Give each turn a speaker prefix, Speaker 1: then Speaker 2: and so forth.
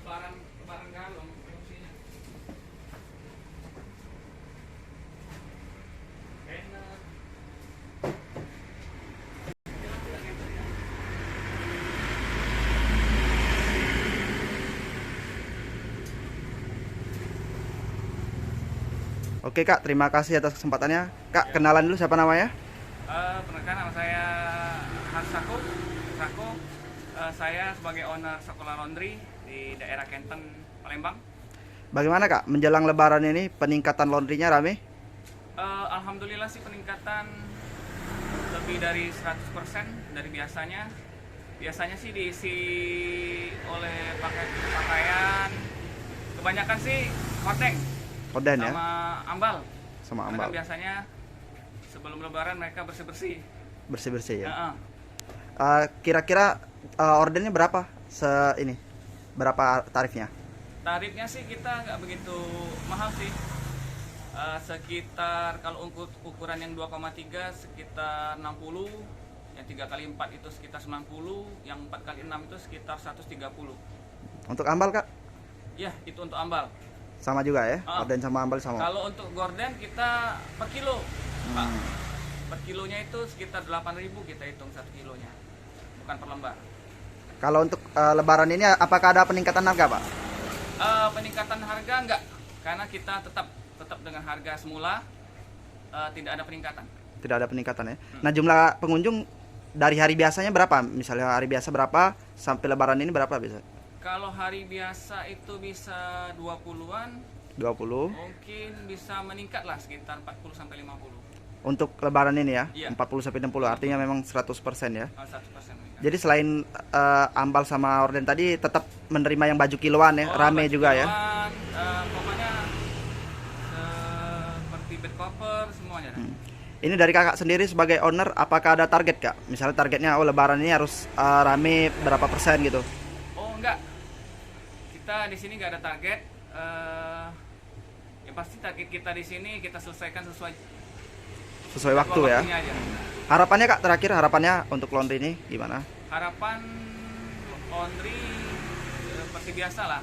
Speaker 1: lebaran galon fungsinya. Banner.
Speaker 2: Oke Kak, terima kasih atas kesempatannya. Kak, kenalan dulu siapa namanya?
Speaker 1: Perkenalkan, nama saya Hans Sako. Saya sebagai owner Sekolah Laundry di daerah Kenten, Palembang.
Speaker 2: Bagaimana Kak, menjelang lebaran ini peningkatan laundrynya rame?
Speaker 1: Alhamdulillah sih peningkatan lebih dari 100% dari biasanya. Biasanya sih diisi oleh pakaian. Kebanyakan sih hordeng
Speaker 2: Korden ya?
Speaker 1: sama ambal.
Speaker 2: Sama
Speaker 1: Karena
Speaker 2: ambal.
Speaker 1: kan biasanya sebelum lebaran mereka bersih-bersih.
Speaker 2: Bersih-bersih ya?
Speaker 1: Ya,
Speaker 2: Kira-kira ordernya berapa? Berapa tarifnya?
Speaker 1: tarifnya sih kita nggak begitu mahal sih. Sekitar kalau ukuran yang 2,3 sekitar 60, yang 3x4 itu sekitar 90, yang 4x6 itu sekitar 130.
Speaker 2: Untuk ambal Kak?
Speaker 1: Ya, itu untuk ambal.
Speaker 2: Sama juga ya?
Speaker 1: Ah.
Speaker 2: Orden sama ambal sama?
Speaker 1: Kalau untuk gorden kita per kilo, Pak. Per kilonya itu sekitar 8.000 kita hitung 1 kilonya, bukan per lembar.
Speaker 2: Kalau untuk lebaran ini apakah ada peningkatan harga Pak?
Speaker 1: Peningkatan harga enggak, karena kita tetap dengan harga semula, tidak ada peningkatan.
Speaker 2: Tidak ada peningkatan ya? Nah, jumlah pengunjung dari hari biasanya berapa? Misalnya hari biasa berapa, sampai lebaran ini berapa bisa?
Speaker 1: Kalau hari biasa itu bisa 20-an,
Speaker 2: 20.
Speaker 1: mungkin bisa meningkat lah sekitar 40 sampai 50.
Speaker 2: Untuk lebaran ini ya?
Speaker 1: Iya.
Speaker 2: 40 sampai 60, artinya memang 100% ya?
Speaker 1: 100% meningkat.
Speaker 2: Jadi selain ambal sama orden tadi tetap menerima yang baju kiloan ya, rame
Speaker 1: baju
Speaker 2: juga ya.
Speaker 1: kiloan, pokoknya seperti bed cover semuanya.
Speaker 2: Ini dari kakak sendiri sebagai owner, apakah ada target kak? Misalnya targetnya, oh lebaran ini harus rame berapa persen gitu?
Speaker 1: Oh enggak, kita di sini nggak ada target. Ya pasti target kita di sini kita selesaikan
Speaker 2: Sesuai waktu ya.
Speaker 1: waktunya aja.
Speaker 2: Harapannya kak, terakhir harapannya untuk laundry ini gimana?
Speaker 1: Harapan laundry seperti biasa lah.